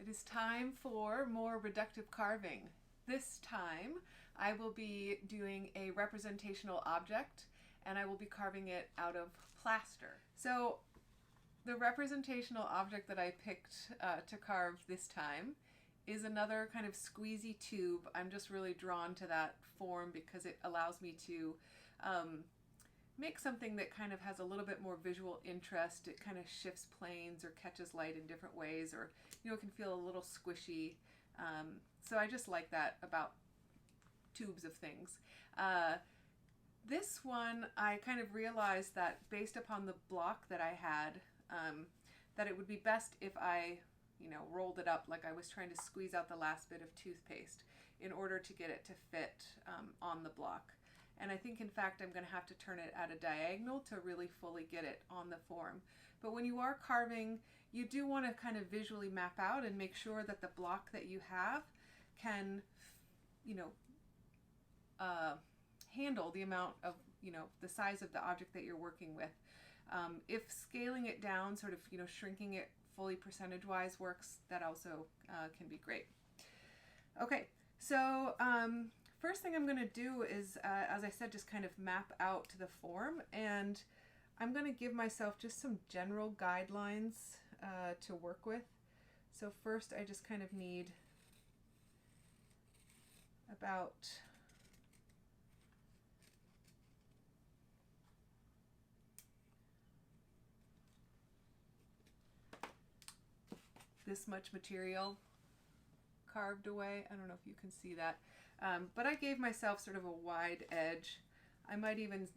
It is time for more reductive carving. This time I will be doing a representational object and I will be carving it out of plaster. So the representational object that I picked to carve this time is another kind of squeezy tube. I'm just really drawn to that form because it allows me to make something that kind of has a little bit more visual interest. It kind of shifts planes or catches light in different ways, or it can feel a little squishy. So I just like that about tubes of things. This one I kind of realized that based upon the block that I had, that it would be best if I rolled it up like I was trying to squeeze out the last bit of toothpaste in order to get it to fit on the block. And I think in fact I'm going to have to turn it at a diagonal to really fully get it on the form. But when you are carving, you do want to kind of visually map out and make sure that the block that you have can handle the amount of the size of the object that you're working with. If scaling it down, sort of shrinking it fully percentage wise works, that also can be great. Okay, so first thing I'm going to do is, as I said, just kind of map out the form, and I'm going to give myself just some general guidelines to work with. So first I just kind of need about this much material carved away. I don't know if you can see that, but I gave myself sort of a wide edge. I might even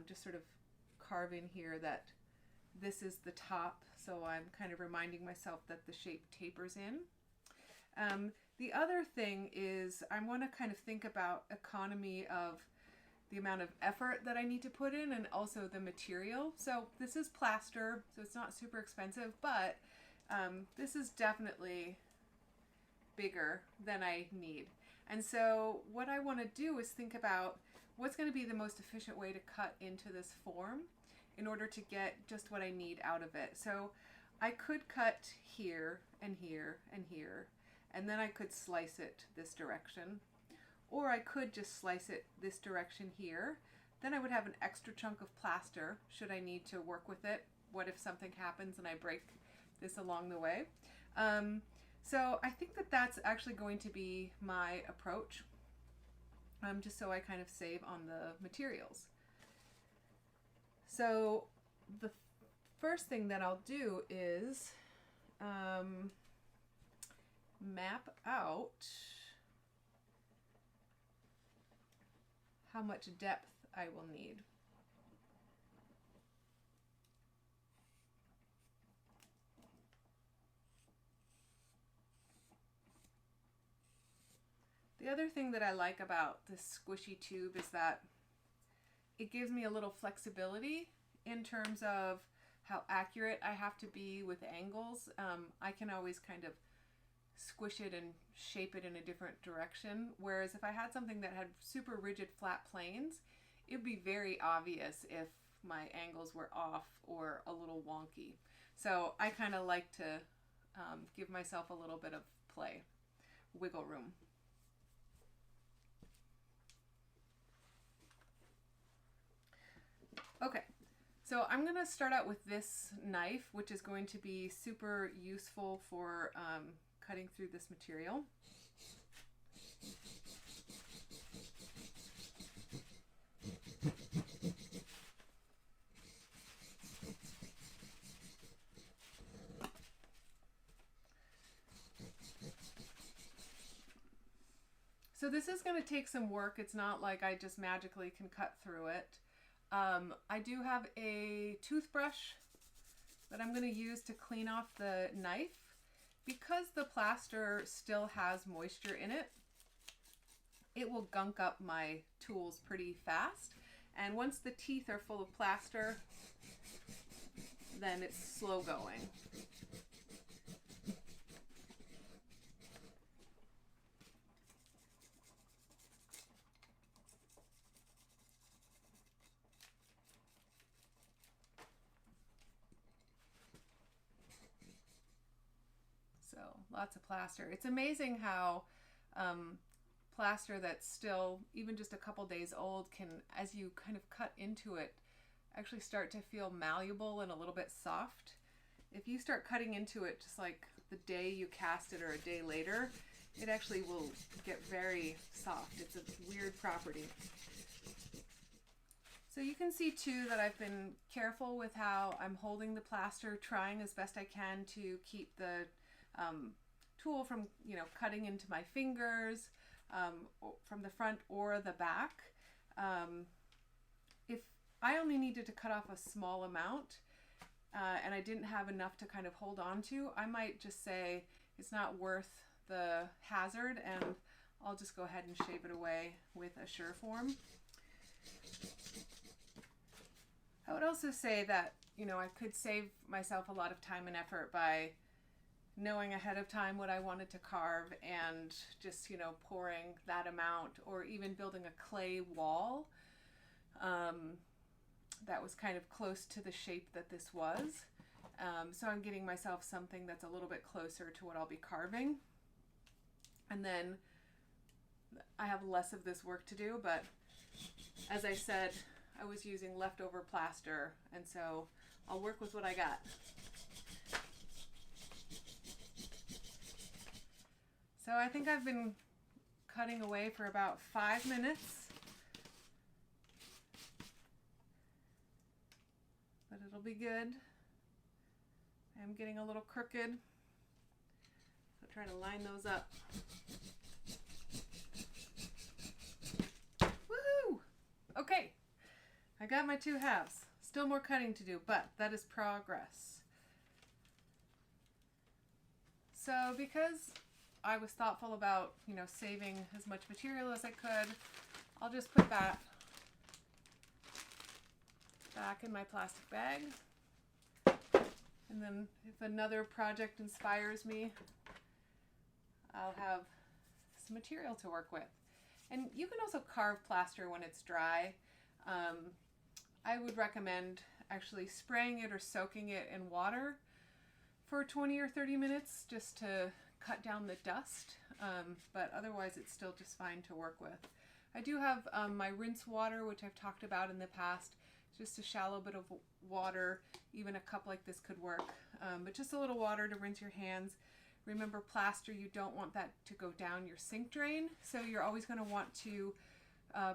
just sort of carve in here that this is the top, so I'm kind of reminding myself that the shape tapers in. The other thing is I want to kind of think about economy of the amount of effort that I need to put in, and also the material. So this is plaster, so it's not super expensive, but this is definitely bigger than I need. And so what I want to do is think about what's going to be the most efficient way to cut into this form in order to get just what I need out of it. So I could cut here and here and here, and then I could slice it this direction. Or I could just slice it this direction here. Then I would have an extra chunk of plaster should I need to work with it. What if something happens and I break this along the way? So I think that that's actually going to be my approach, just so I kind of save on the materials. So the first thing that I'll do is map out how much depth I will need. The other thing that I like about this squishy tube is that it gives me a little flexibility in terms of how accurate I have to be with angles. I can always kind of squish it and shape it in a different direction, whereas if I had something that had super rigid flat planes, it would be very obvious if my angles were off or a little wonky. So I kind of like to give myself a little bit of play, wiggle room. Okay, so I'm going to start out with this knife, which is going to be super useful for cutting through this material. So this is going to take some work. It's not like I just magically can cut through it. I do have a toothbrush that I'm going to use to clean off the knife. Because the plaster still has moisture in it, it will gunk up my tools pretty fast. And once the teeth are full of plaster, then it's slow going. So lots of plaster. It's amazing how plaster that's still even just a couple days old can, as you kind of cut into it, actually start to feel malleable and a little bit soft. If you start cutting into it just like the day you cast it or a day later, it actually will get very soft. It's a weird property. So you can see too that I've been careful with how I'm holding the plaster, trying as best I can to keep the tool from, you know, cutting into my fingers from the front or the back. If I only needed to cut off a small amount and I didn't have enough to kind of hold on to, I might just say it's not worth the hazard and I'll just go ahead and shave it away with a Surform. I would also say that, you know, I could save myself a lot of time and effort by knowing ahead of time what I wanted to carve and just, you know, pouring that amount, or even building a clay wall that was kind of close to the shape that this was. So I'm getting myself something that's a little bit closer to what I'll be carving. And then I have less of this work to do, but as I said, I was using leftover plaster, and so I'll work with what I got. So I think I've been cutting away for about 5 minutes, but it'll be good. I'm getting a little crooked, so try to line those up. Woohoo! Okay. I got my 2 halves. Still more cutting to do, but that is progress. So because I was thoughtful about, you know, saving as much material as I could, I'll just put that back in my plastic bag. And then if another project inspires me, I'll have some material to work with. And you can also carve plaster when it's dry. I would recommend actually spraying it or soaking it in water for 20 or 30 minutes just to cut down the dust, but otherwise it's still just fine to work with. I do have my rinse water, which I've talked about in the past. Just a shallow bit of water, even a cup like this could work, but just a little water to rinse your hands. Remember, plaster, you don't want that to go down your sink drain, so you're always going to want to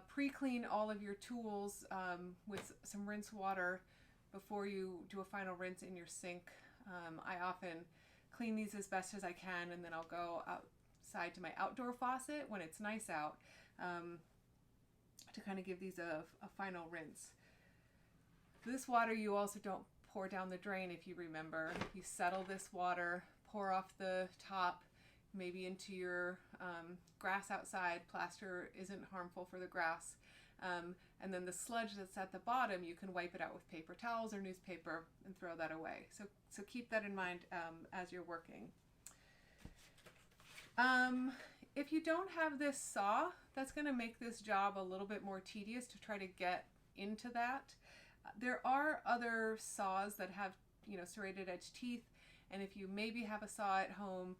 pre-clean all of your tools with some rinse water before you do a final rinse in your sink. I often clean these as best as I can, and then I'll go outside to my outdoor faucet when it's nice out to kind of give these a final rinse. This water you also don't pour down the drain, if you remember. You settle this water, pour off the top, maybe into your grass outside. Plaster isn't harmful for the grass. And then the sludge that's at the bottom, you can wipe it out with paper towels or newspaper and throw that away. So keep that in mind as you're working. If you don't have this saw, that's going to make this job a little bit more tedious to try to get into that. There are other saws that have, you know, serrated edge teeth, and if you maybe have a saw at home,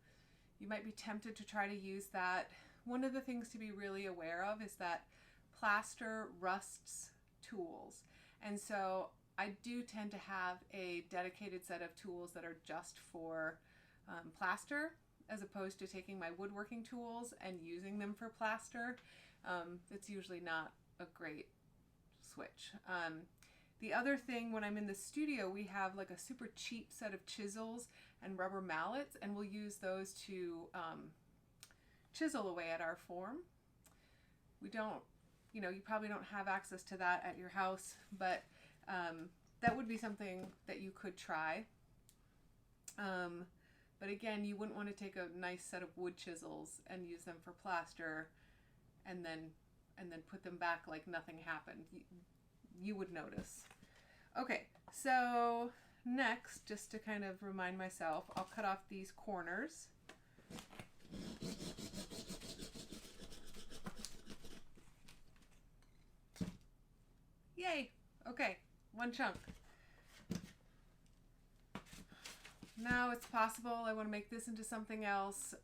you might be tempted to try to use that. One of the things to be really aware of is that plaster rusts tools, and so I do tend to have a dedicated set of tools that are just for plaster, as opposed to taking my woodworking tools and using them for plaster. It's usually not a great switch. The other thing, when I'm in the studio, we have like a super cheap set of chisels and rubber mallets, and we'll use those to chisel away at our form. We don't, you know, you probably don't have access to that at your house, but that would be something that you could try. But again, you wouldn't want to take a nice set of wood chisels and use them for plaster and then put them back like nothing happened. You would notice. Okay, so next, just to kind of remind myself, I'll cut off these corners. Yay! Okay, one chunk. now it's possible I want to make this into something else.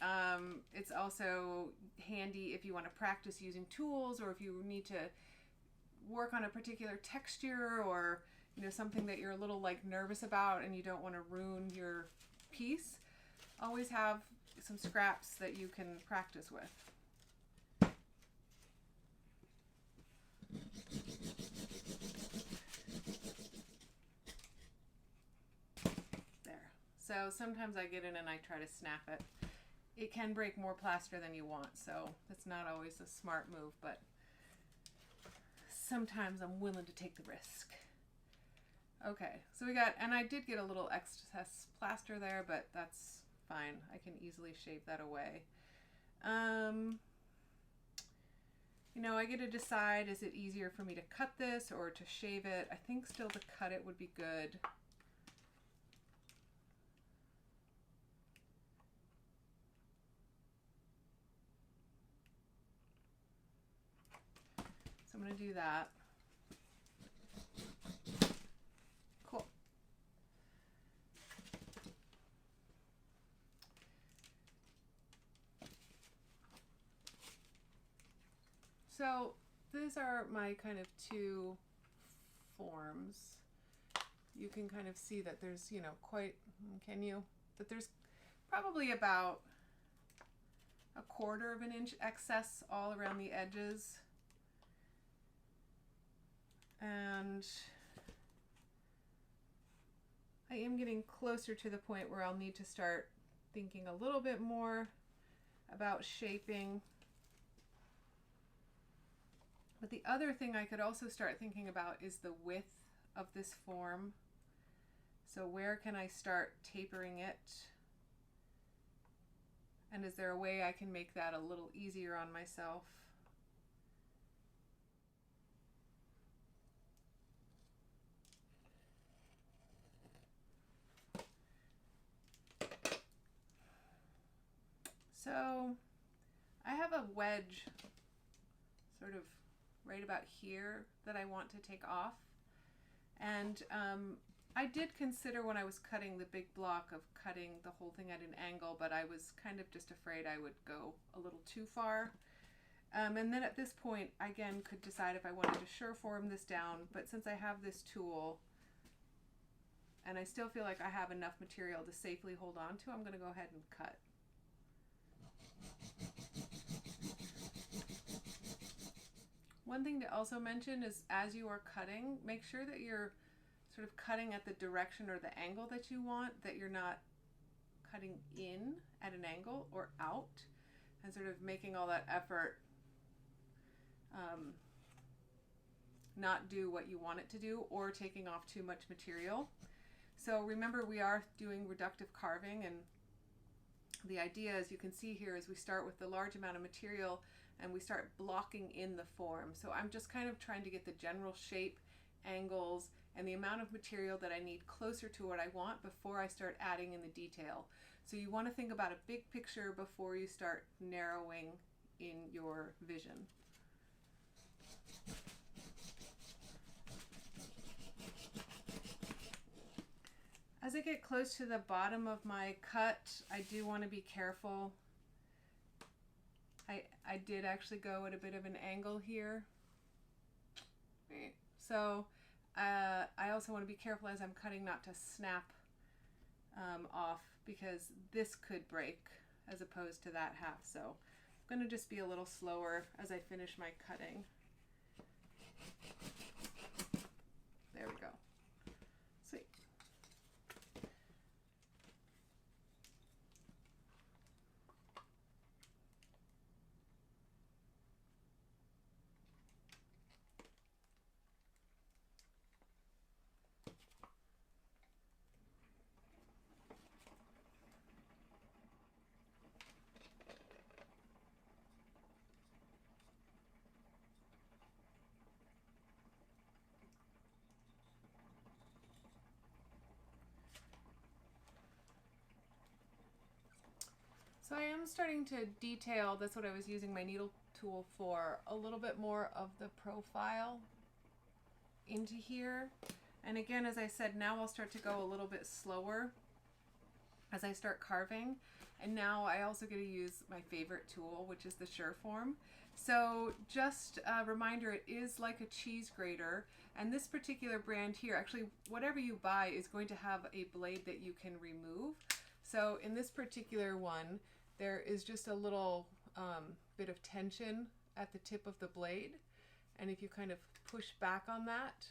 It's also handy if you want to practice using tools, or if you need to work on a particular texture, or something that you're a little like nervous about and you don't want to ruin your piece. Always have some scraps that you can practice with. So sometimes I get in and I try to snap it. It can break more plaster than you want, so that's not always a smart move, but sometimes I'm willing to take the risk. Okay, so we got, and I did get a little excess plaster there, but that's fine. I can easily shave that away. I get to decide, is it easier for me to cut this or to shave it? I think still to cut it would be good. So I'm going to do that. Cool. So these are my kind of two forms. You can kind of see that there's, that there's probably about 1/4 of an inch excess all around the edges. And I am getting closer to the point where I'll need to start thinking a little bit more about shaping. But the other thing I could also start thinking about is the width of this form. So where can I start tapering it? And is there a way I can make that a little easier on myself? So I have a wedge sort of right about here that I want to take off. And I did consider when I was cutting the big block of cutting the whole thing at an angle, but I was kind of just afraid I would go a little too far. And then at this point, I again could decide if I wanted to sureform this down, but since I have this tool and I still feel like I have enough material to safely hold on to, I'm going to go ahead and cut. One thing to also mention is as you are cutting, make sure that you're sort of cutting at the direction or the angle that you want, that you're not cutting in at an angle or out and sort of making all that effort not do what you want it to do, or taking off too much material. So remember, we are doing reductive carving, and the idea, as you can see here, is we start with the large amount of material and we start blocking in the form. So I'm just kind of trying to get the general shape, angles, and the amount of material that I need closer to what I want before I start adding in the detail. So you want to think about a big picture before you start narrowing in your vision. As I get close to the bottom of my cut, I do want to be careful. I did actually go at a bit of an angle here. So I also want to be careful as I'm cutting not to snap off, because this could break as opposed to that half. So I'm going to just be a little slower as I finish my cutting. There we go. Sweet. So I am starting to detail, that's what I was using my needle tool for, a little bit more of the profile into here. And again, as I said, now I'll start to go a little bit slower as I start carving. And now I also get to use my favorite tool, which is the Sureform. So just a reminder, it is like a cheese grater. And this particular brand here, actually whatever you buy is going to have a blade that you can remove. So in this particular one, there is just a little bit of tension at the tip of the blade. And if you kind of push back on that,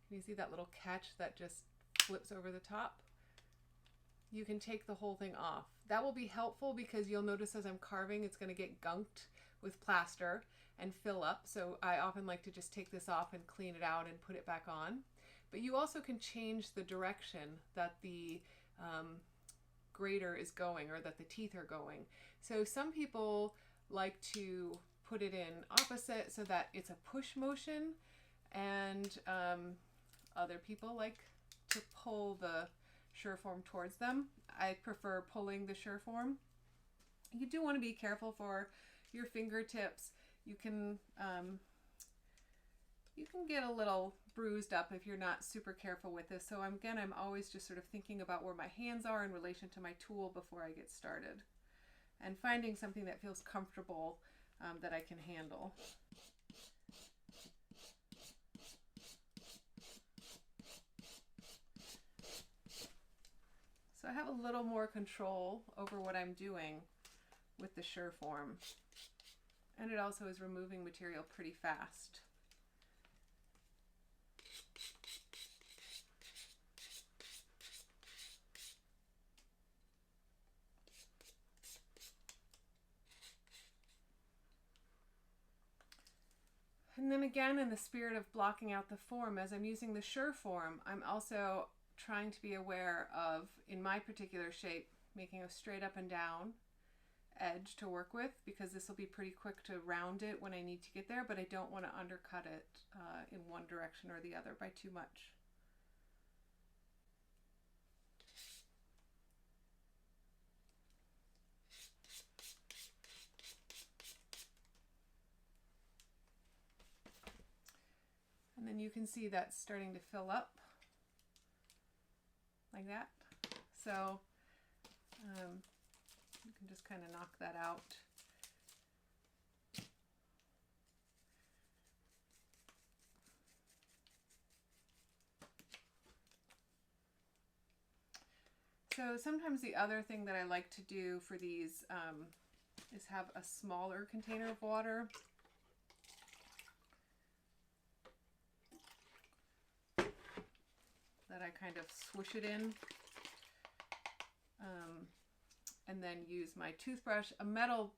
can you see that little catch that just flips over the top? You can take the whole thing off. That will be helpful because you'll notice as I'm carving, it's going to get gunked with plaster and fill up. So I often like to just take this off and clean it out and put it back on. But you also can change the direction that the grater is going, or that the teeth are going. So some people like to put it in opposite so that it's a push motion, and other people like to pull the Sureform towards them. I prefer pulling the Sureform. You do want to be careful for your fingertips. You can get a little bruised up if you're not super careful with this. So I'm always just sort of thinking about where my hands are in relation to my tool before I get started, and finding something that feels comfortable that I can handle. So I have a little more control over what I'm doing with the Sureform. And it also is removing material pretty fast. And then again, in the spirit of blocking out the form, as I'm using the Sureform, I'm also trying to be aware of, in my particular shape, making a straight up and down edge to work with, because this will be pretty quick to round it when I need to get there, but I don't want to undercut it in one direction or the other by too much. And then you can see that's starting to fill up like that. So you can just kind of knock that out. So sometimes the other thing that I like to do for these is have a smaller container of water. That I kind of swoosh it in, and then use my toothbrush. A metal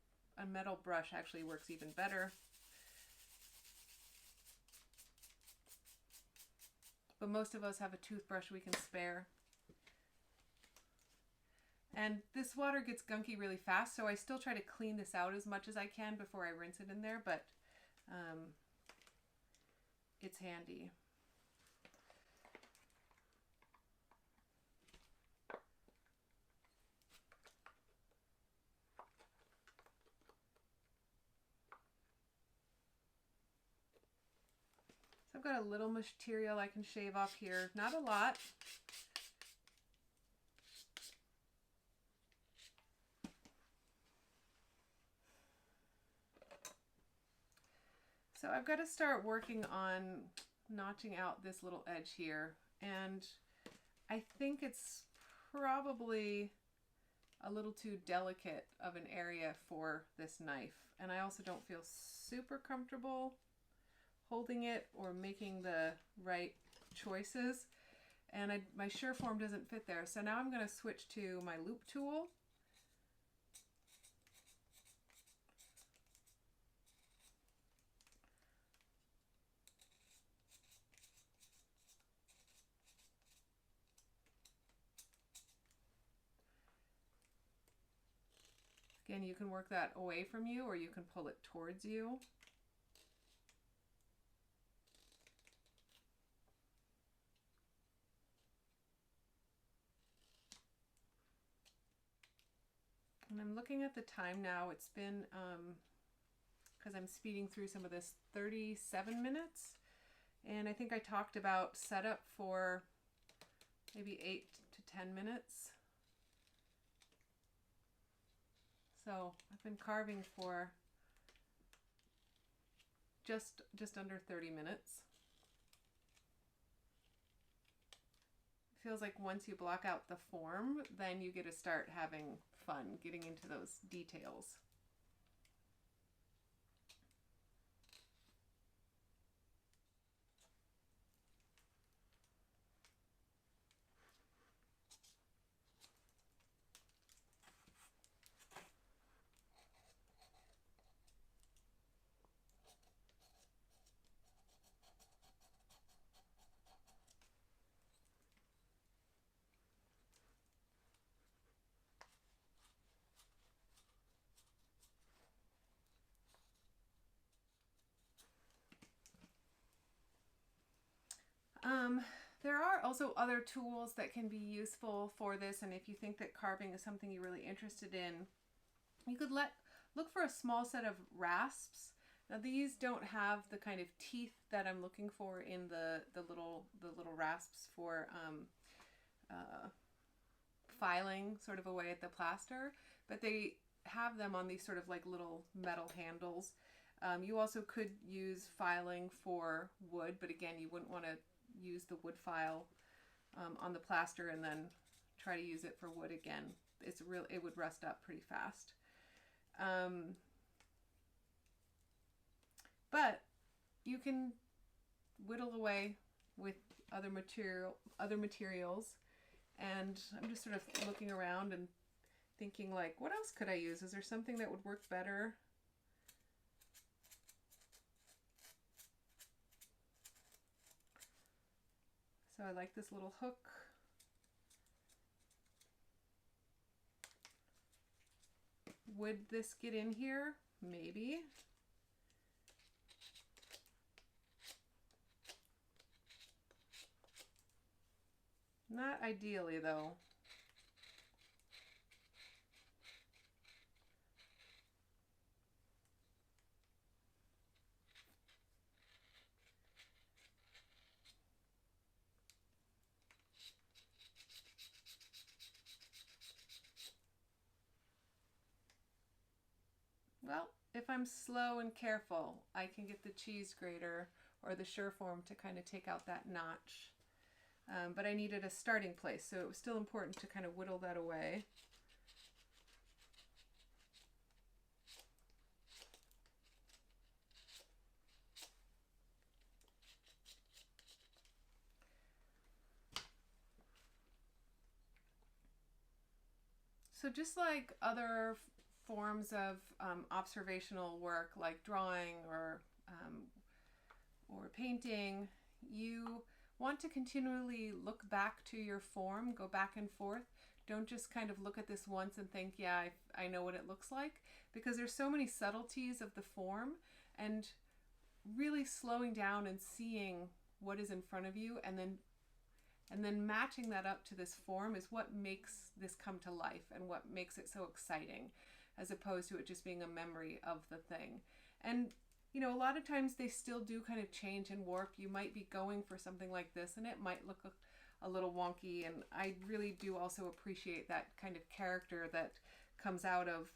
brush actually works even better. But most of us have a toothbrush we can spare. And this water gets gunky really fast, so I still try to clean this out as much as I can before I rinse it in there, but it's handy. So I've got a little material I can shave off here, not a lot. So I've got to start working on notching out this little edge here, and I think it's probably a little too delicate of an area for this knife, and I also don't feel super comfortable holding it or making the right choices, and my Sureform doesn't fit there. So now I'm going to switch to my loop tool. Again, you can work that away from you or you can pull it towards you. And I'm looking at the time now. It's been, because I'm speeding through some of this, 37 minutes. And I think I talked about setup for maybe 8 to 10 minutes. So I've been carving for just under 30 minutes. Feels like once you block out the form, then you get to start having fun getting into those details. There are also other tools that can be useful for this, and if you think that carving is something you're really interested in, you could look for a small set of rasps. Now these don't have the kind of teeth that I'm looking for in the little rasps for filing sort of away at the plaster, but they have them on these sort of like little metal handles. You also could use filing for wood, but again, you wouldn't want to use the wood file on the plaster and then try to use it for wood again. It would rust up pretty fast. But you can whittle away with other materials, and I'm just sort of looking around and thinking, like, what else could I use? Is there something that would work better? So I like this little hook. Would this get in here? Maybe. Not ideally, though. Well, if I'm slow and careful, I can get the cheese grater or the Surform to kind of take out that notch. But I needed a starting place, so it was still important to kind of whittle that away. So just like other forms of observational work, like drawing or painting, you want to continually look back to your form, go back and forth. Don't just kind of look at this once and think, yeah, I know what it looks like, because there's so many subtleties of the form, and really slowing down and seeing what is in front of you and then matching that up to this form is what makes this come to life and what makes it so exciting, as opposed to it just being a memory of the thing. And you know, a lot of times they still do kind of change and warp. You might be going for something like this and it might look a little wonky, and I really do also appreciate that kind of character that comes out of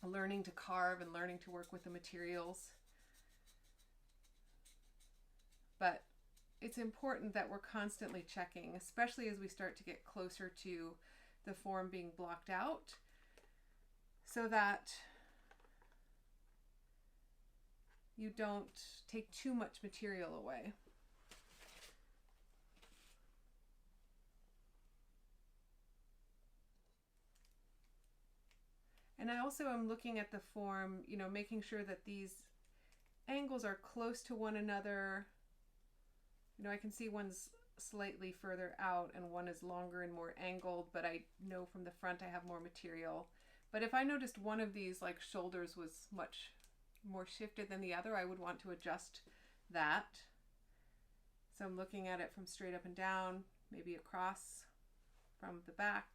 learning to carve and learning to work with the materials. But it's important that we're constantly checking, especially as we start to get closer to the form being blocked out, so that you don't take too much material away. And I also am looking at the form, you know, making sure that these angles are close to one another. You know, I can see one's slightly further out and one is longer and more angled, but I know from the front I have more material. But if I noticed one of these, like shoulders, was much more shifted than the other, I would want to adjust that. So I'm looking at it from straight up and down, maybe across from the back,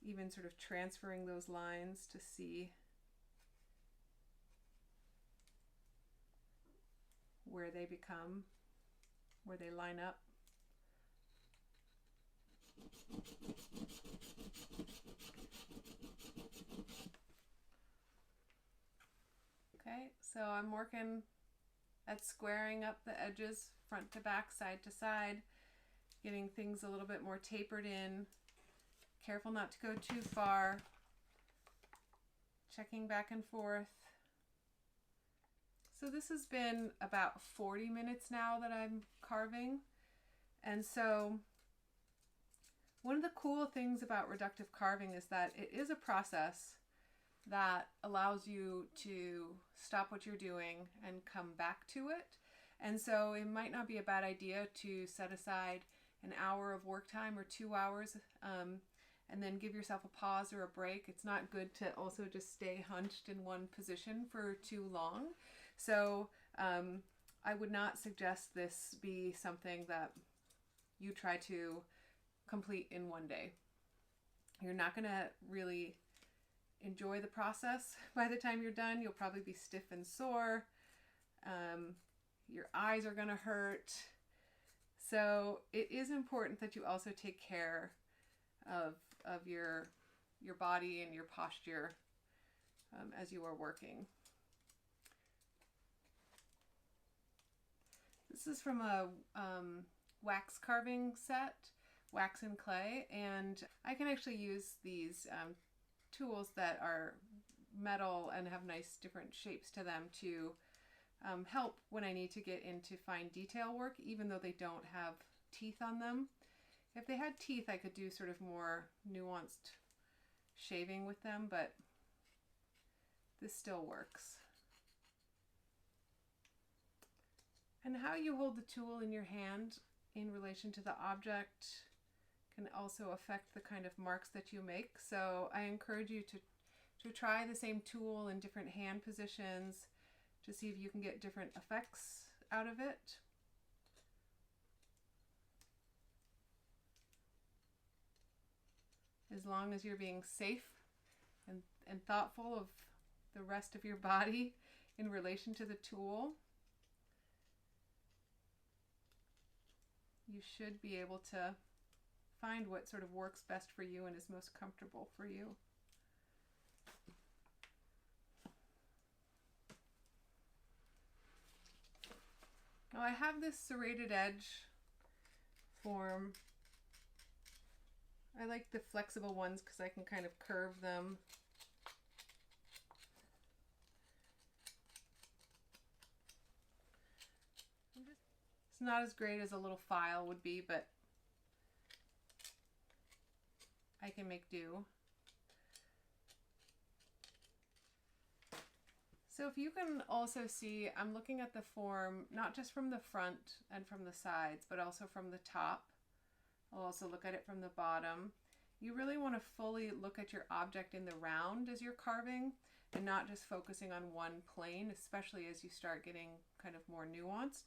even sort of transferring those lines to see where they become, where they line up. So I'm working at squaring up the edges front to back, side to side, getting things a little bit more tapered in. Careful not to go too far. Checking back and forth. So this has been about 40 minutes now that I'm carving. And so one of the cool things about reductive carving is that it is a process that allows you to stop what you're doing and come back to it. And so it might not be a bad idea to set aside an hour of work time or 2 hours, and then give yourself a pause or a break. It's not good to also just stay hunched in one position for too long. So I would not suggest this be something that you try to complete in one day. You're not going to really enjoy the process by the time you're done. You'll probably be stiff and sore. Your eyes are going to hurt. So it is important that you also take care of your body and your posture as you are working. This is from a wax carving set, wax and clay, and I can actually use these tools that are metal and have nice different shapes to them to help when I need to get into fine detail work, even though they don't have teeth on them. If they had teeth, I could do sort of more nuanced shaving with them, but this still works. And how you hold the tool in your hand in relation to the object can also affect the kind of marks that you make. So I encourage you to try the same tool in different hand positions to see if you can get different effects out of it. As long as you're being safe and thoughtful of the rest of your body in relation to the tool, you should be able to find what sort of works best for you and is most comfortable for you. Now I have this serrated edge form. I like the flexible ones because I can kind of curve them. It's not as great as a little file would be, but I can make do. So if you can also see, I'm looking at the form, not just from the front and from the sides, but also from the top. I'll also look at it from the bottom. You really want to fully look at your object in the round as you're carving and not just focusing on one plane, especially as you start getting kind of more nuanced.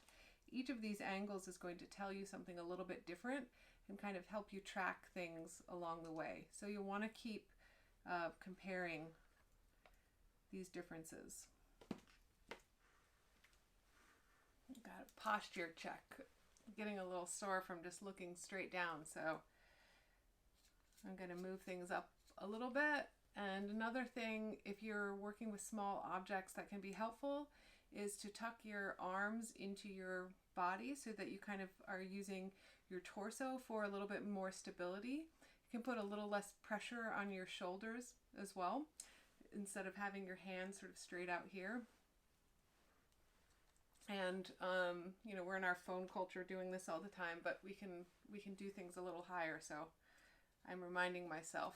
Each of these angles is going to tell you something a little bit different and kind of help you track things along the way. So you'll want to keep comparing these differences. Got a posture check. I'm getting a little sore from just looking straight down, so I'm going to move things up a little bit. And another thing, if you're working with small objects that can be helpful, is to tuck your arms into your body so that you kind of are using your torso for a little bit more stability. You can put a little less pressure on your shoulders as well, instead of having your hands sort of straight out here. And you know, we're in our phone culture doing this all the time, but we can do things a little higher. So I'm reminding myself,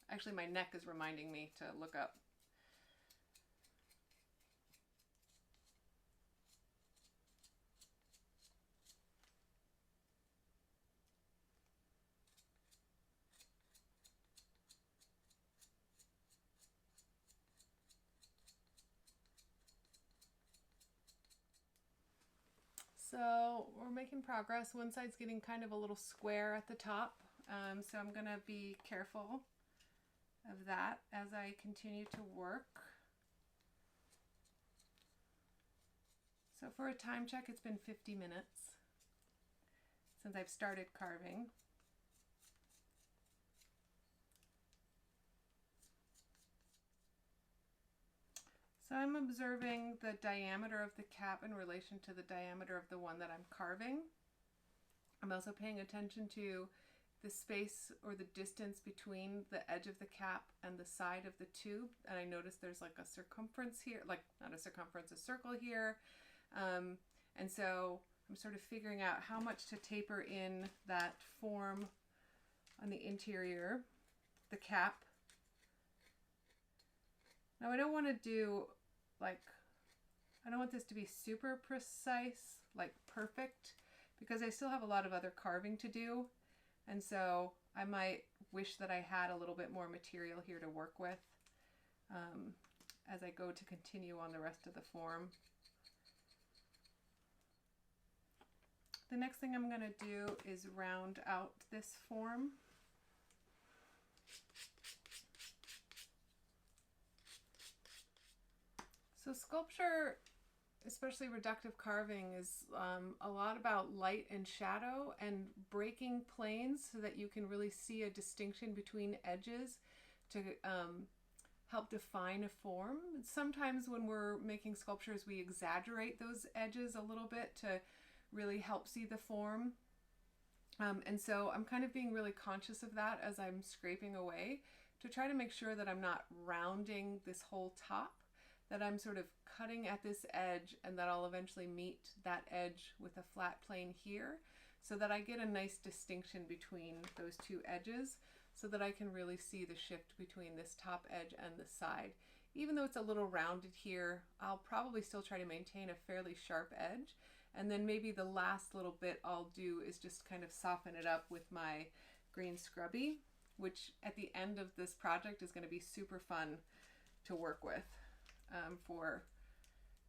actually my neck is reminding me to look up. So we're making progress. One side's getting kind of a little square at the top. So I'm going to be careful of that as I continue to work. So for a time check, it's been 50 minutes since I've started carving. So I'm observing the diameter of the cap in relation to the diameter of the one that I'm carving. I'm also paying attention to the space or the distance between the edge of the cap and the side of the tube. And I notice there's like a circumference here, like not a circumference, a circle here. And so I'm sort of figuring out how much to taper in that form on the interior, the cap. Now I don't want to do like, I don't want this to be super precise, like perfect, because I still have a lot of other carving to do. And so I might wish that I had a little bit more material here to work with as I go to continue on the rest of the form. The next thing I'm going to do is round out this form. So sculpture, especially reductive carving, is a lot about light and shadow and breaking planes so that you can really see a distinction between edges to help define a form. Sometimes when we're making sculptures, we exaggerate those edges a little bit to really help see the form. And so I'm kind of being really conscious of that as I'm scraping away to try to make sure that I'm not rounding this whole top, that I'm sort of cutting at this edge and that I'll eventually meet that edge with a flat plane here so that I get a nice distinction between those two edges so that I can really see the shift between this top edge and the side. Even though it's a little rounded here, I'll probably still try to maintain a fairly sharp edge. And then maybe the last little bit I'll do is just kind of soften it up with my green scrubby, which at the end of this project is going to be super fun to work with for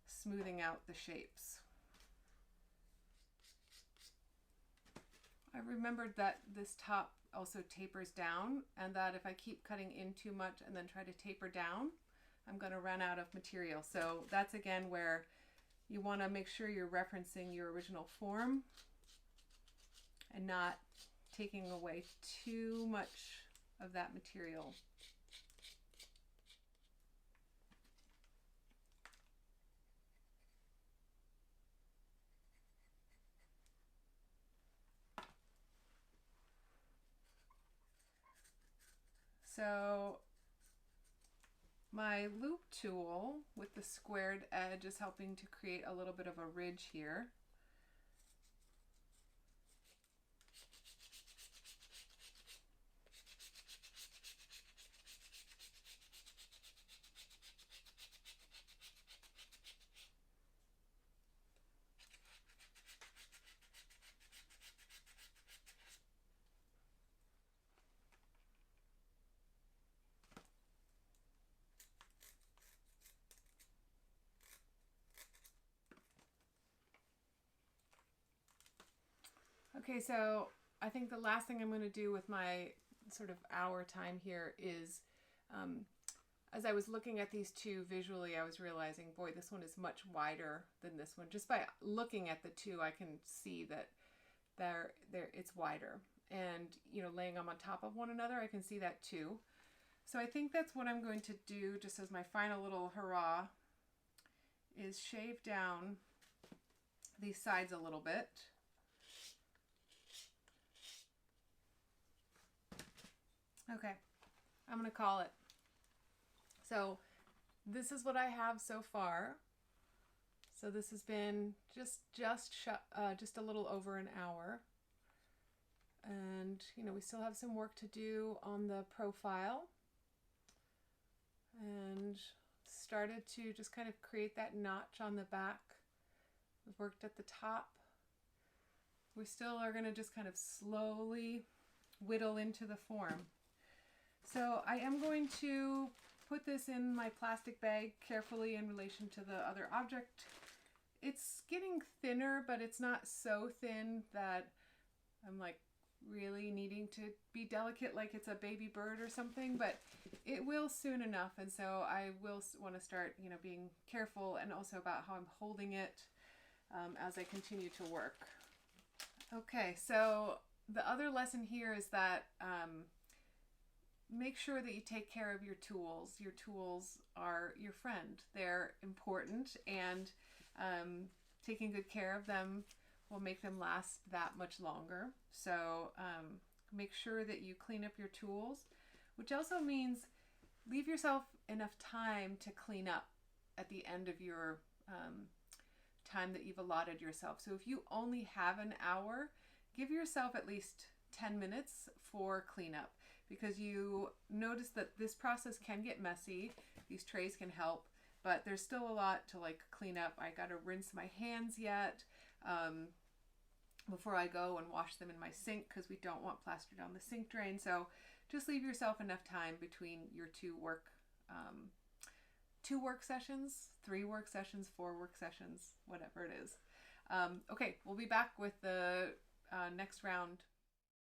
smoothing out the shapes. I remembered that this top also tapers down and that if I keep cutting in too much and then try to taper down, I'm going to run out of material. So that's again where you want to make sure you're referencing your original form and not taking away too much of that material. So my loop tool with the squared edge is helping to create a little bit of a ridge here. Okay, so I think the last thing I'm going to do with my sort of hour time here is, as I was looking at these two visually, I was realizing, boy, this one is much wider than this one. Just by looking at the two, I can see that it's wider. And, you know, laying them on top of one another, I can see that too. So I think that's what I'm going to do, just as my final little hurrah, is shave down these sides a little bit. Okay, I'm going to call it. So this is what I have so far. So this has been just a little over an hour. And, you know, we still have some work to do on the profile. And started to just kind of create that notch on the back. We've worked at the top. We still are going to just kind of slowly whittle into the form. So I am going to put this in my plastic bag carefully in relation to the other object. It's getting thinner, but it's not so thin that I'm like really needing to be delicate like it's a baby bird or something, but it will soon enough. And so I will want to start, you know, being careful and also about how I'm holding it as I continue to work. Okay, so the other lesson here is that make sure that you take care of your tools. Your tools are your friend. They're important, and taking good care of them will make them last that much longer. So make sure that you clean up your tools, which also means leave yourself enough time to clean up at the end of your time that you've allotted yourself. So if you only have an hour, give yourself at least 10 minutes for cleanup, because you notice that this process can get messy. These trays can help, but there's still a lot to like clean up. I got to rinse my hands yet before I go and wash them in my sink, because we don't want plaster down the sink drain. So just leave yourself enough time between your two work sessions, 3 work sessions, 4 work sessions, whatever it is. Okay, we'll be back with the next round